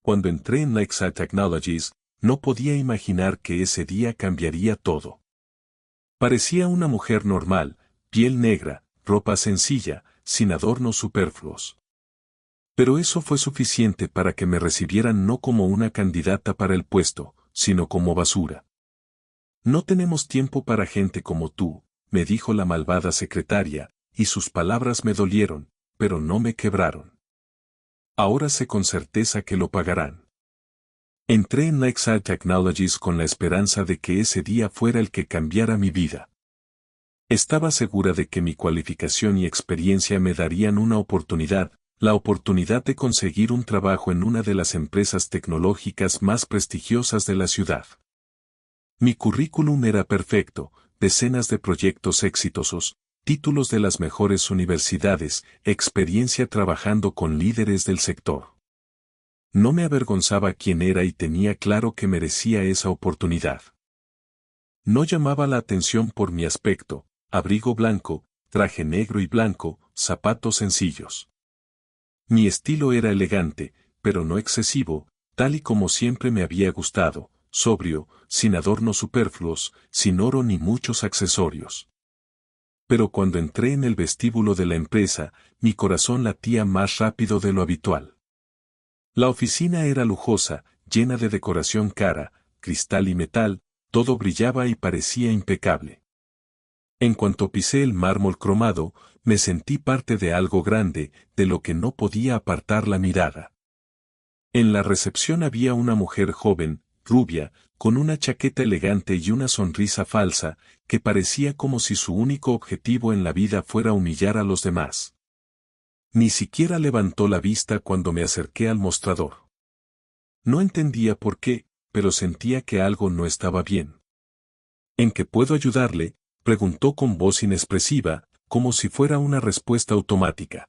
Cuando entré en Lakeside Technologies, no podía imaginar que ese día cambiaría todo. Parecía una mujer normal, piel negra, ropa sencilla, sin adornos superfluos. Pero eso fue suficiente para que me recibieran no como una candidata para el puesto, sino como basura. No tenemos tiempo para gente como tú, me dijo la malvada secretaria, y sus palabras me dolieron, pero no me quebraron. Ahora sé con certeza que lo pagarán. Entré en Lakeside Technologies con la esperanza de que ese día fuera el que cambiara mi vida. Estaba segura de que mi cualificación y experiencia me darían una oportunidad, la oportunidad de conseguir un trabajo en una de las empresas tecnológicas más prestigiosas de la ciudad. Mi currículum era perfecto, decenas de proyectos exitosos, títulos de las mejores universidades, experiencia trabajando con líderes del sector. No me avergonzaba quién era y tenía claro que merecía esa oportunidad. No llamaba la atención por mi aspecto, abrigo blanco, traje negro y blanco, zapatos sencillos. Mi estilo era elegante, pero no excesivo, tal y como siempre me había gustado, sobrio, sin adornos superfluos, sin oro ni muchos accesorios. Pero cuando entré en el vestíbulo de la empresa, mi corazón latía más rápido de lo habitual. La oficina era lujosa, llena de decoración cara, cristal y metal, todo brillaba y parecía impecable. En cuanto pisé el mármol cromado, me sentí parte de algo grande, de lo que no podía apartar la mirada. En la recepción había una mujer joven, rubia, con una chaqueta elegante y una sonrisa falsa, que parecía como si su único objetivo en la vida fuera humillar a los demás. Ni siquiera levantó la vista cuando me acerqué al mostrador. No entendía por qué, pero sentía que algo no estaba bien. ¿En qué puedo ayudarle?, preguntó con voz inexpresiva, como si fuera una respuesta automática.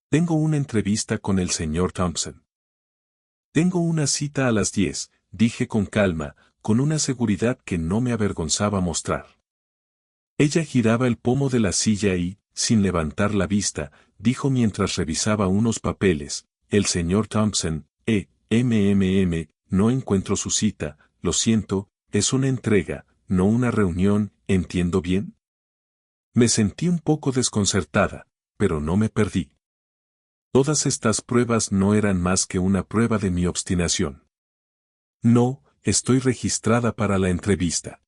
Tengo una entrevista con el señor Thompson. Tengo una cita a las 10, dije con calma, con una seguridad que no me avergonzaba mostrar. Ella giraba el pomo de la silla y, sin levantar la vista, dijo mientras revisaba unos papeles, el señor Thompson, no encuentro su cita, lo siento, es una entrega, no una reunión, ¿entiendo bien? Me sentí un poco desconcertada, pero no me perdí. Todas estas pruebas no eran más que una prueba de mi obstinación. No, estoy registrada para la entrevista.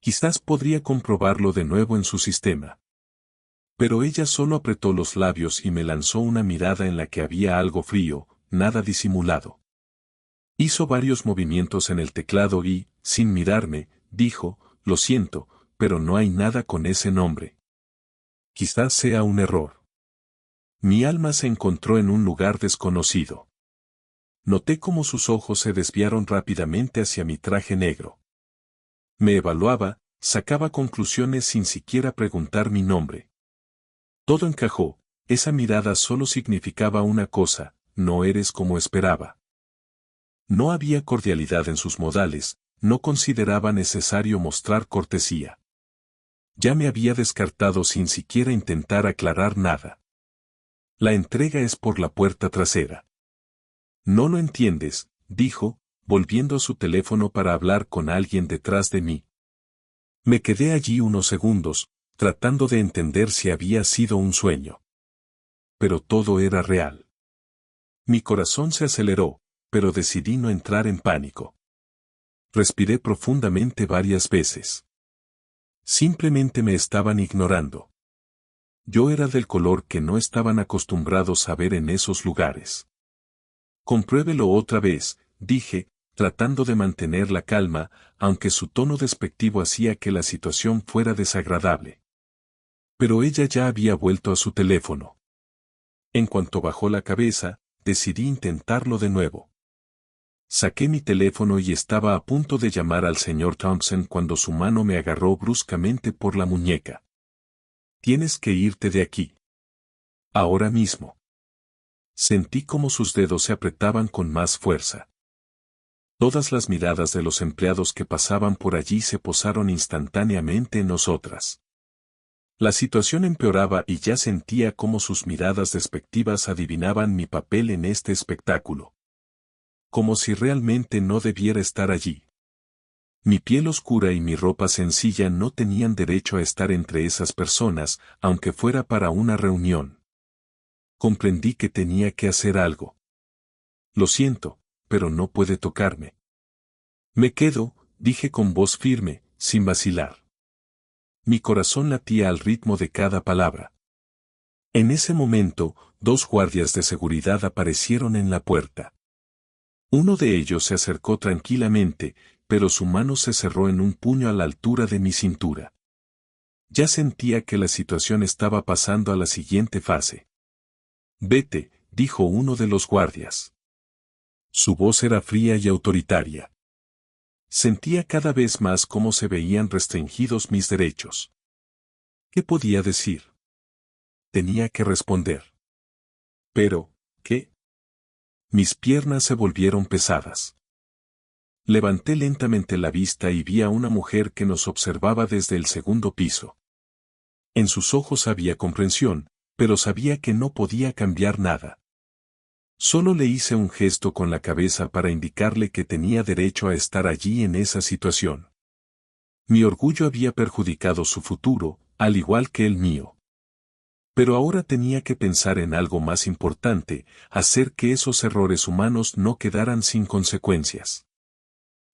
Quizás podría comprobarlo de nuevo en su sistema. Pero ella solo apretó los labios y me lanzó una mirada en la que había algo frío, nada disimulado. Hizo varios movimientos en el teclado y, sin mirarme, dijo, lo siento, pero no hay nada con ese nombre. Quizás sea un error. Mi alma se encontró en un lugar desconocido. Noté cómo sus ojos se desviaron rápidamente hacia mi traje negro. Me evaluaba, sacaba conclusiones sin siquiera preguntar mi nombre. Todo encajó, esa mirada solo significaba una cosa, no eres como esperaba. No había cordialidad en sus modales, no consideraba necesario mostrar cortesía. Ya me había descartado sin siquiera intentar aclarar nada. La entrega es por la puerta trasera. No lo entiendes, dijo, volviendo a su teléfono para hablar con alguien detrás de mí. Me quedé allí unos segundos, tratando de entender si había sido un sueño. Pero todo era real. Mi corazón se aceleró, pero decidí no entrar en pánico. Respiré profundamente varias veces. Simplemente me estaban ignorando. Yo era del color que no estaban acostumbrados a ver en esos lugares. Compruébelo otra vez, dije, tratando de mantener la calma, aunque su tono despectivo hacía que la situación fuera desagradable. Pero ella ya había vuelto a su teléfono. En cuanto bajó la cabeza, decidí intentarlo de nuevo. Saqué mi teléfono y estaba a punto de llamar al señor Thompson cuando su mano me agarró bruscamente por la muñeca. Tienes que irte de aquí. Ahora mismo. Sentí como sus dedos se apretaban con más fuerza. Todas las miradas de los empleados que pasaban por allí se posaron instantáneamente en nosotras. La situación empeoraba y ya sentía cómo sus miradas despectivas adivinaban mi papel en este espectáculo. como si realmente no debiera estar allí. Mi piel oscura y mi ropa sencilla no tenían derecho a estar entre esas personas, aunque fuera para una reunión. Comprendí que tenía que hacer algo. Lo siento, pero no puede tocarme. Me quedo, dije con voz firme, sin vacilar. Mi corazón latía al ritmo de cada palabra. En ese momento, 2 guardias de seguridad aparecieron en la puerta. Uno de ellos se acercó tranquilamente, pero su mano se cerró en un puño a la altura de mi cintura. Ya sentía que la situación estaba pasando a la siguiente fase. Vete, dijo uno de los guardias. Su voz era fría y autoritaria. Sentía cada vez más cómo se veían restringidos mis derechos. ¿Qué podía decir? Tenía que responder. Pero, ¿qué? Mis piernas se volvieron pesadas. Levanté lentamente la vista y vi a una mujer que nos observaba desde el segundo piso. En sus ojos había comprensión, pero sabía que no podía cambiar nada. Solo le hice un gesto con la cabeza para indicarle que tenía derecho a estar allí en esa situación. Mi orgullo había perjudicado su futuro, al igual que el mío. Pero ahora tenía que pensar en algo más importante, hacer que esos errores humanos no quedaran sin consecuencias.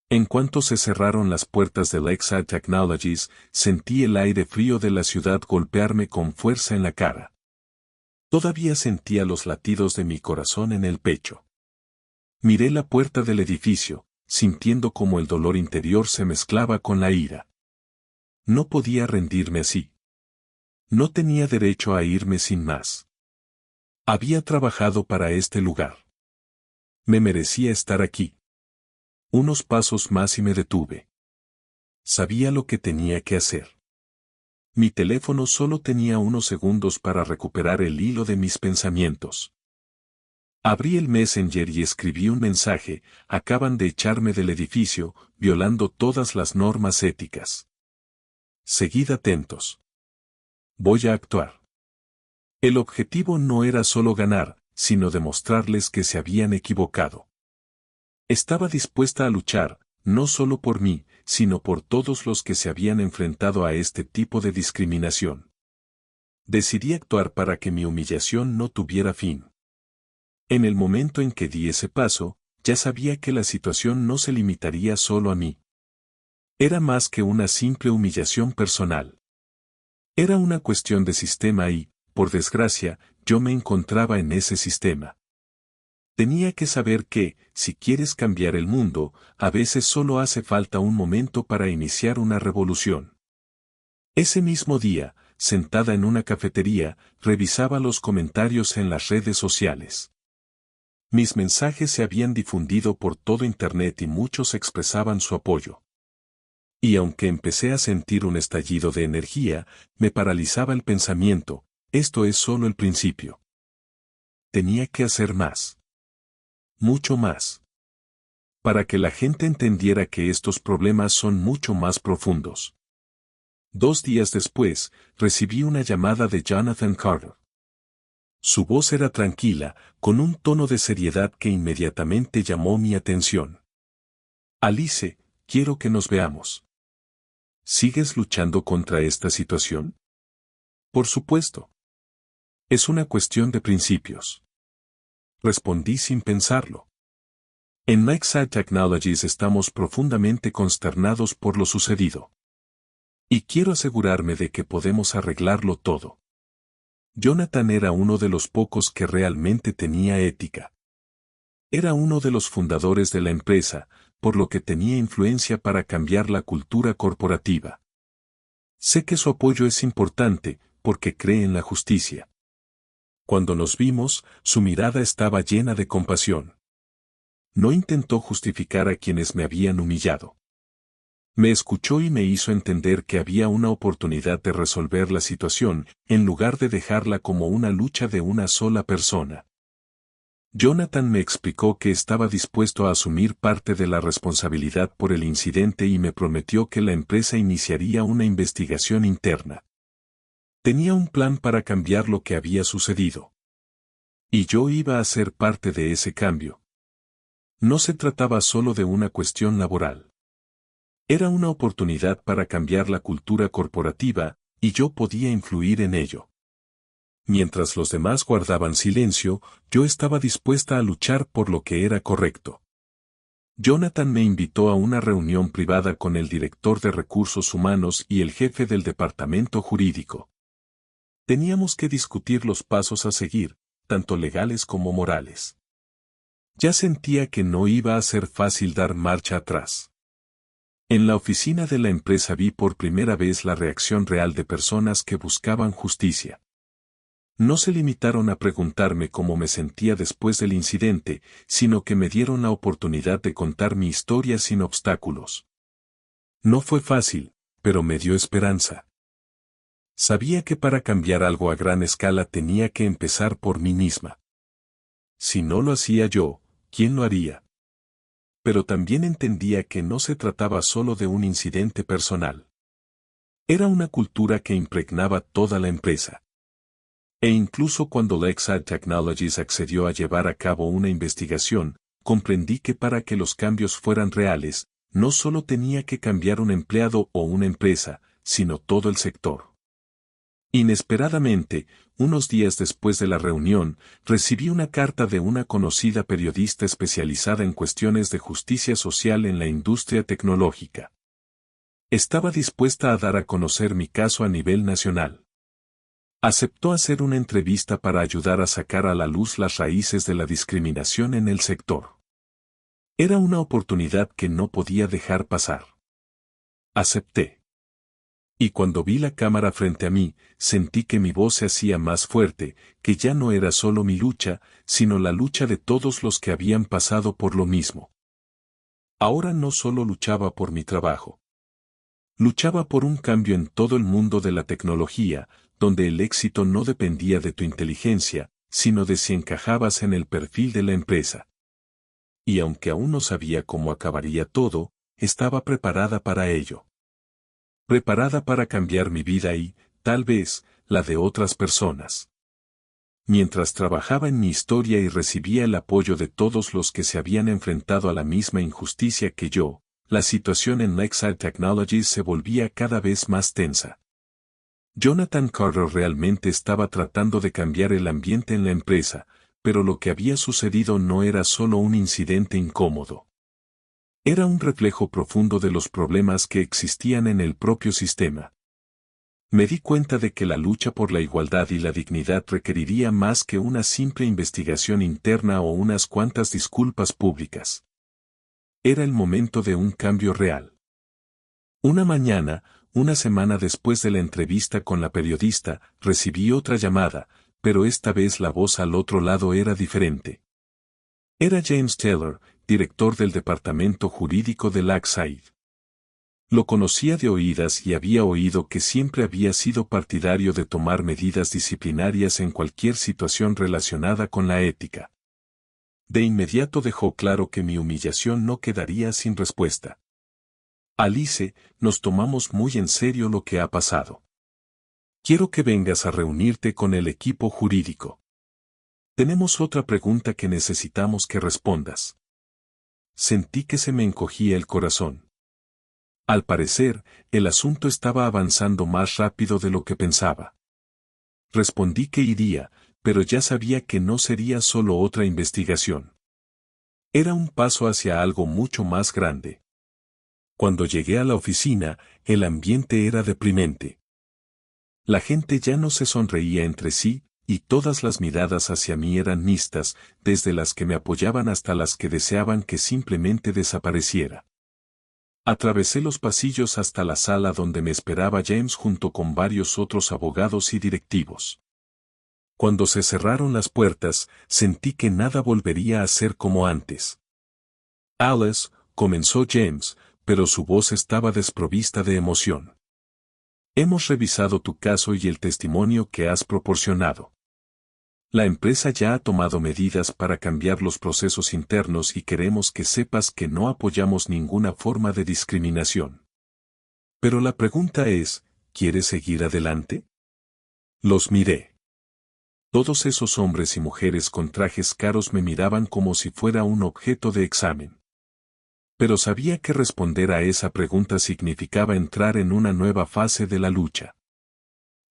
En cuanto se cerraron las puertas de Lakeside Technologies, sentí el aire frío de la ciudad golpearme con fuerza en la cara. Todavía sentía los latidos de mi corazón en el pecho. Miré la puerta del edificio, sintiendo cómo el dolor interior se mezclaba con la ira. No podía rendirme así. No tenía derecho a irme sin más. Había trabajado para este lugar. Me merecía estar aquí. Unos pasos más y me detuve. Sabía lo que tenía que hacer. Mi teléfono solo tenía unos segundos para recuperar el hilo de mis pensamientos. Abrí el Messenger y escribí un mensaje: acaban de echarme del edificio, violando todas las normas éticas. Seguid atentos. Voy a actuar. El objetivo no era solo ganar, sino demostrarles que se habían equivocado. Estaba dispuesta a luchar, no solo por mí, sino por todos los que se habían enfrentado a este tipo de discriminación. Decidí actuar para que mi humillación no tuviera fin. En el momento en que di ese paso, ya sabía que la situación no se limitaría solo a mí. Era más que una simple humillación personal. Era una cuestión de sistema y, por desgracia, yo me encontraba en ese sistema. Tenía que saber que, si quieres cambiar el mundo, a veces solo hace falta un momento para iniciar una revolución. Ese mismo día, sentada en una cafetería, revisaba los comentarios en las redes sociales. Mis mensajes se habían difundido por todo Internet y muchos expresaban su apoyo. Y aunque empecé a sentir un estallido de energía, me paralizaba el pensamiento: esto es solo el principio. Tenía que hacer más. Mucho más. Para que la gente entendiera que estos problemas son mucho más profundos. 2 días después, recibí una llamada de Jonathan Carter. Su voz era tranquila, con un tono de seriedad que inmediatamente llamó mi atención. Alice, quiero que nos veamos. ¿Sigues luchando contra esta situación? Por supuesto. Es una cuestión de principios. Respondí sin pensarlo. En Lakeside Technologies estamos profundamente consternados por lo sucedido. Y quiero asegurarme de que podemos arreglarlo todo. Jonathan era uno de los pocos que realmente tenía ética. Era uno de los fundadores de la empresa, por lo que tenía influencia para cambiar la cultura corporativa. Sé que su apoyo es importante, porque cree en la justicia. Cuando nos vimos, su mirada estaba llena de compasión. No intentó justificar a quienes me habían humillado. Me escuchó y me hizo entender que había una oportunidad de resolver la situación, en lugar de dejarla como una lucha de una sola persona. Jonathan me explicó que estaba dispuesto a asumir parte de la responsabilidad por el incidente y me prometió que la empresa iniciaría una investigación interna. Tenía un plan para cambiar lo que había sucedido. Y yo iba a ser parte de ese cambio. No se trataba solo de una cuestión laboral. Era una oportunidad para cambiar la cultura corporativa, y yo podía influir en ello. Mientras los demás guardaban silencio, yo estaba dispuesta a luchar por lo que era correcto. Jonathan me invitó a una reunión privada con el director de recursos humanos y el jefe del departamento jurídico. Teníamos que discutir los pasos a seguir, tanto legales como morales. Ya sentía que no iba a ser fácil dar marcha atrás. En la oficina de la empresa vi por primera vez la reacción real de personas que buscaban justicia. No se limitaron a preguntarme cómo me sentía después del incidente, sino que me dieron la oportunidad de contar mi historia sin obstáculos. No fue fácil, pero me dio esperanza. Sabía que para cambiar algo a gran escala tenía que empezar por mí misma. Si no lo hacía yo, ¿quién lo haría? Pero también entendía que no se trataba solo de un incidente personal. Era una cultura que impregnaba toda la empresa. E incluso cuando Lexide Technologies accedió a llevar a cabo una investigación, comprendí que para que los cambios fueran reales, no solo tenía que cambiar un empleado o una empresa, sino todo el sector. Inesperadamente, unos días después de la reunión, recibí una carta de una conocida periodista especializada en cuestiones de justicia social en la industria tecnológica. Estaba dispuesta a dar a conocer mi caso a nivel nacional. Aceptó hacer una entrevista para ayudar a sacar a la luz las raíces de la discriminación en el sector. Era una oportunidad que no podía dejar pasar. Acepté. Y cuando vi la cámara frente a mí, sentí que mi voz se hacía más fuerte, que ya no era solo mi lucha, sino la lucha de todos los que habían pasado por lo mismo. Ahora no solo luchaba por mi trabajo. Luchaba por un cambio en todo el mundo de la tecnología, donde el éxito no dependía de tu inteligencia, sino de si encajabas en el perfil de la empresa. Y aunque aún no sabía cómo acabaría todo, estaba preparada para ello. Preparada para cambiar mi vida y, tal vez, la de otras personas. Mientras trabajaba en mi historia y recibía el apoyo de todos los que se habían enfrentado a la misma injusticia que yo, la situación en Lexide Technologies se volvía cada vez más tensa. Jonathan Carter realmente estaba tratando de cambiar el ambiente en la empresa, pero lo que había sucedido no era solo un incidente incómodo. Era un reflejo profundo de los problemas que existían en el propio sistema. Me di cuenta de que la lucha por la igualdad y la dignidad requeriría más que una simple investigación interna o unas cuantas disculpas públicas. Era el momento de un cambio real. Una mañana, una semana después de la entrevista con la periodista, recibí otra llamada, pero esta vez la voz al otro lado era diferente. Era James Taylor, director del departamento jurídico de Lexide. Lo conocía de oídas y había oído que siempre había sido partidario de tomar medidas disciplinarias en cualquier situación relacionada con la ética. De inmediato dejó claro que mi humillación no quedaría sin respuesta. Alice, nos tomamos muy en serio lo que ha pasado. Quiero que vengas a reunirte con el equipo jurídico. Tenemos otra pregunta que necesitamos que respondas. Sentí que se me encogía el corazón. Al parecer, el asunto estaba avanzando más rápido de lo que pensaba. Respondí que iría, pero ya sabía que no sería solo otra investigación. Era un paso hacia algo mucho más grande. Cuando llegué a la oficina, el ambiente era deprimente. La gente ya no se sonreía entre sí, y todas las miradas hacia mí eran mixtas, desde las que me apoyaban hasta las que deseaban que simplemente desapareciera. Atravesé los pasillos hasta la sala donde me esperaba James junto con varios otros abogados y directivos. Cuando se cerraron las puertas, sentí que nada volvería a ser como antes. Alice, comenzó James, pero su voz estaba desprovista de emoción. Hemos revisado tu caso y el testimonio que has proporcionado. La empresa ya ha tomado medidas para cambiar los procesos internos y queremos que sepas que no apoyamos ninguna forma de discriminación. Pero la pregunta es, ¿quieres seguir adelante? Los miré. Todos esos hombres y mujeres con trajes caros me miraban como si fuera un objeto de examen. Pero sabía que responder a esa pregunta significaba entrar en una nueva fase de la lucha.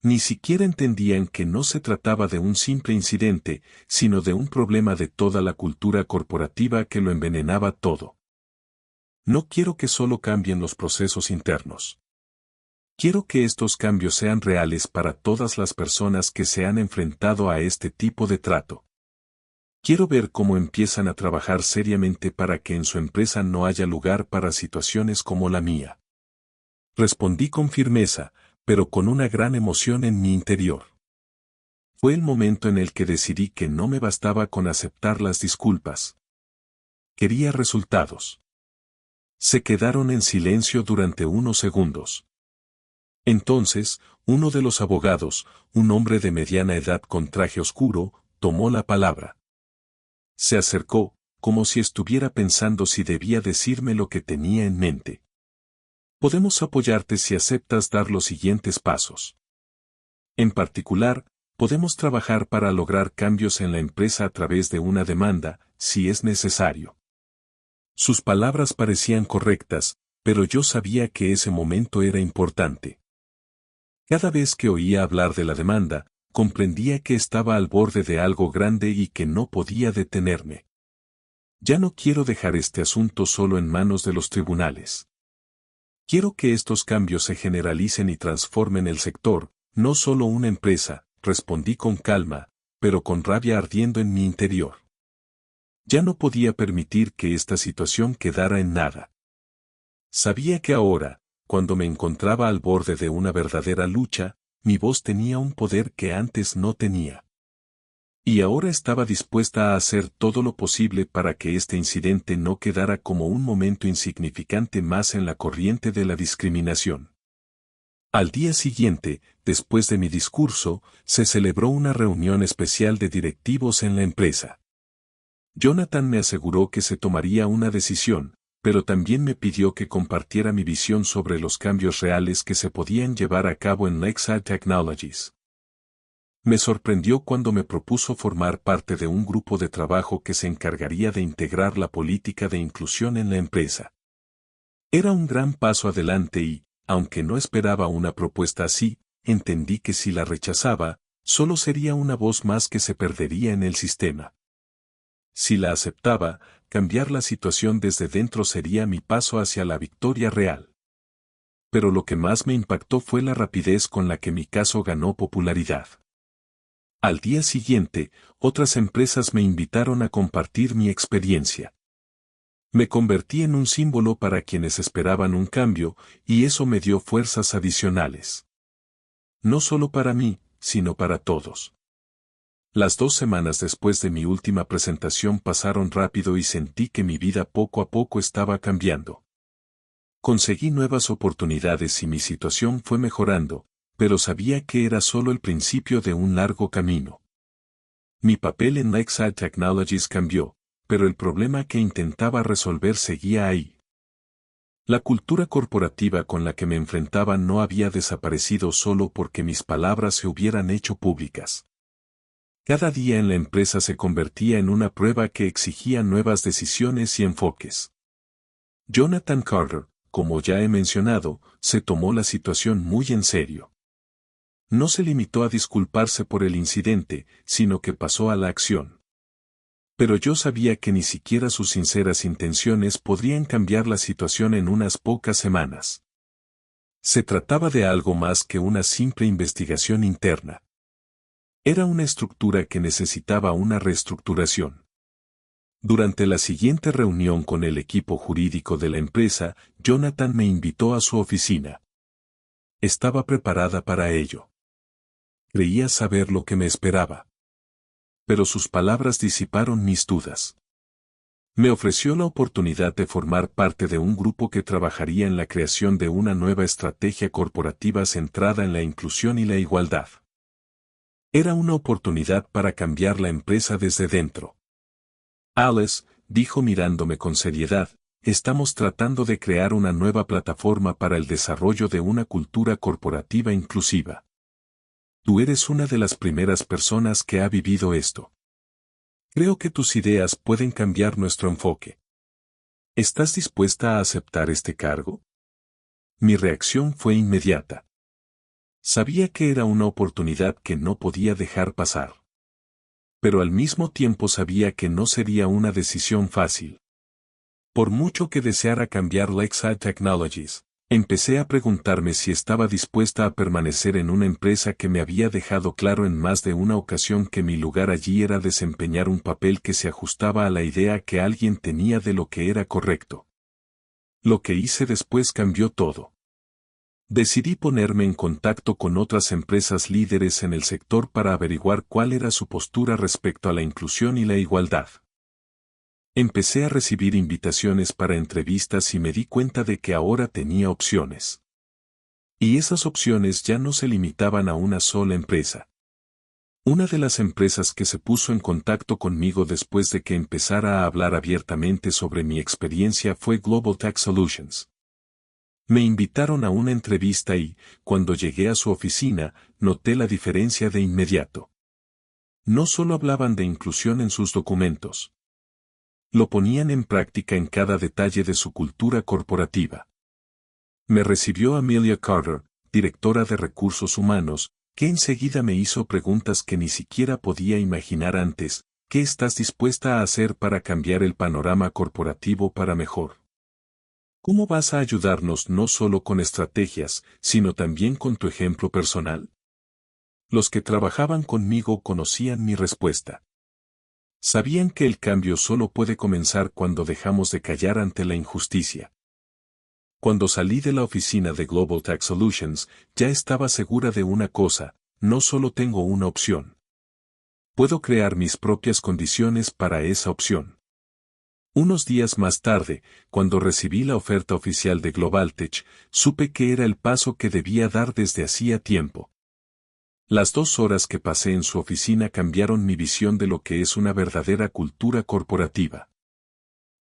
Ni siquiera entendían que no se trataba de un simple incidente, sino de un problema de toda la cultura corporativa que lo envenenaba todo. No quiero que solo cambien los procesos internos. Quiero que estos cambios sean reales para todas las personas que se han enfrentado a este tipo de trato. Quiero ver cómo empiezan a trabajar seriamente para que en su empresa no haya lugar para situaciones como la mía. Respondí con firmeza, pero con una gran emoción en mi interior. Fue el momento en el que decidí que no me bastaba con aceptar las disculpas. Quería resultados. Se quedaron en silencio durante unos segundos. Entonces, uno de los abogados, un hombre de mediana edad con traje oscuro, tomó la palabra. Se acercó, como si estuviera pensando si debía decirme lo que tenía en mente. Podemos apoyarte si aceptas dar los siguientes pasos. En particular, podemos trabajar para lograr cambios en la empresa a través de una demanda, si es necesario. Sus palabras parecían correctas, pero yo sabía que ese momento era importante. Cada vez que oía hablar de la demanda, comprendía que estaba al borde de algo grande y que no podía detenerme. Ya no quiero dejar este asunto solo en manos de los tribunales. Quiero que estos cambios se generalicen y transformen el sector, no solo una empresa, respondí con calma, pero con rabia ardiendo en mi interior. Ya no podía permitir que esta situación quedara en nada. Sabía que ahora, cuando me encontraba al borde de una verdadera lucha, mi voz tenía un poder que antes no tenía. Y ahora estaba dispuesta a hacer todo lo posible para que este incidente no quedara como un momento insignificante más en la corriente de la discriminación. Al día siguiente, después de mi discurso, se celebró una reunión especial de directivos en la empresa. Jonathan me aseguró que se tomaría una decisión, pero también me pidió que compartiera mi visión sobre los cambios reales que se podían llevar a cabo en Lakeside Technologies. Me sorprendió cuando me propuso formar parte de un grupo de trabajo que se encargaría de integrar la política de inclusión en la empresa. Era un gran paso adelante y, aunque no esperaba una propuesta así, entendí que si la rechazaba, solo sería una voz más que se perdería en el sistema. Si la aceptaba, cambiar la situación desde dentro sería mi paso hacia la victoria real. Pero lo que más me impactó fue la rapidez con la que mi caso ganó popularidad. Al día siguiente, otras empresas me invitaron a compartir mi experiencia. Me convertí en un símbolo para quienes esperaban un cambio, y eso me dio fuerzas adicionales. No solo para mí, sino para todos. Las 2 semanas después de mi última presentación pasaron rápido y sentí que mi vida poco a poco estaba cambiando. Conseguí nuevas oportunidades y mi situación fue mejorando, pero sabía que era solo el principio de un largo camino. Mi papel en Lakeside Technologies cambió, pero el problema que intentaba resolver seguía ahí. La cultura corporativa con la que me enfrentaba no había desaparecido solo porque mis palabras se hubieran hecho públicas. Cada día en la empresa se convertía en una prueba que exigía nuevas decisiones y enfoques. Jonathan Carter, como ya he mencionado, se tomó la situación muy en serio. No se limitó a disculparse por el incidente, sino que pasó a la acción. Pero yo sabía que ni siquiera sus sinceras intenciones podrían cambiar la situación en unas pocas semanas. Se trataba de algo más que una simple investigación interna. Era una estructura que necesitaba una reestructuración. Durante la siguiente reunión con el equipo jurídico de la empresa, Jonathan me invitó a su oficina. Estaba preparada para ello. Creía saber lo que me esperaba. Pero sus palabras disiparon mis dudas. Me ofreció la oportunidad de formar parte de un grupo que trabajaría en la creación de una nueva estrategia corporativa centrada en la inclusión y la igualdad. Era una oportunidad para cambiar la empresa desde dentro. Alice, dijo mirándome con seriedad, estamos tratando de crear una nueva plataforma para el desarrollo de una cultura corporativa inclusiva. Tú eres una de las primeras personas que ha vivido esto. Creo que tus ideas pueden cambiar nuestro enfoque. ¿Estás dispuesta a aceptar este cargo? Mi reacción fue inmediata. Sabía que era una oportunidad que no podía dejar pasar. Pero al mismo tiempo sabía que no sería una decisión fácil. Por mucho que deseara cambiar Lakeside Technologies, empecé a preguntarme si estaba dispuesta a permanecer en una empresa que me había dejado claro en más de una ocasión que mi lugar allí era desempeñar un papel que se ajustaba a la idea que alguien tenía de lo que era correcto. Lo que hice después cambió todo. Decidí ponerme en contacto con otras empresas líderes en el sector para averiguar cuál era su postura respecto a la inclusión y la igualdad. Empecé a recibir invitaciones para entrevistas y me di cuenta de que ahora tenía opciones. Y esas opciones ya no se limitaban a una sola empresa. Una de las empresas que se puso en contacto conmigo después de que empezara a hablar abiertamente sobre mi experiencia fue Global Tech Solutions. Me invitaron a una entrevista y, cuando llegué a su oficina, noté la diferencia de inmediato. No solo hablaban de inclusión en sus documentos. Lo ponían en práctica en cada detalle de su cultura corporativa. Me recibió Amelia Carter, directora de Recursos Humanos, que enseguida me hizo preguntas que ni siquiera podía imaginar antes. ¿Qué estás dispuesta a hacer para cambiar el panorama corporativo para mejor? ¿Cómo vas a ayudarnos no solo con estrategias, sino también con tu ejemplo personal? Los que trabajaban conmigo conocían mi respuesta. Sabían que el cambio solo puede comenzar cuando dejamos de callar ante la injusticia. Cuando salí de la oficina de Global Tech Solutions, ya estaba segura de una cosa: no solo tengo una opción. Puedo crear mis propias condiciones para esa opción. Unos días más tarde, cuando recibí la oferta oficial de GlobalTech, supe que era el paso que debía dar desde hacía tiempo. Las 2 horas que pasé en su oficina cambiaron mi visión de lo que es una verdadera cultura corporativa.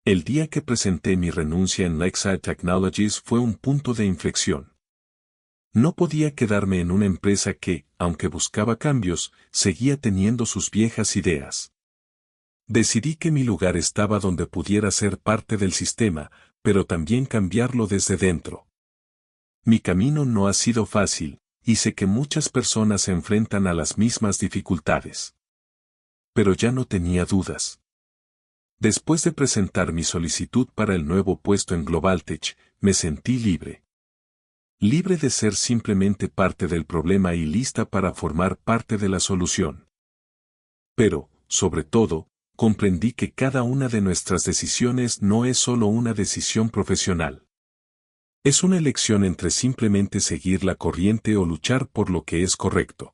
El día que presenté mi renuncia en Lakeside Technologies fue un punto de inflexión. No podía quedarme en una empresa que, aunque buscaba cambios, seguía teniendo sus viejas ideas. Decidí que mi lugar estaba donde pudiera ser parte del sistema, pero también cambiarlo desde dentro. Mi camino no ha sido fácil, y sé que muchas personas se enfrentan a las mismas dificultades. Pero ya no tenía dudas. Después de presentar mi solicitud para el nuevo puesto en GlobalTech, me sentí libre. Libre de ser simplemente parte del problema y lista para formar parte de la solución. Pero, sobre todo, comprendí que cada una de nuestras decisiones no es solo una decisión profesional. Es una elección entre simplemente seguir la corriente o luchar por lo que es correcto.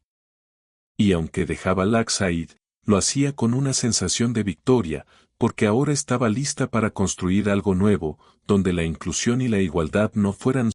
Y aunque dejaba Lakeside, lo hacía con una sensación de victoria, porque ahora estaba lista para construir algo nuevo, donde la inclusión y la igualdad no fueran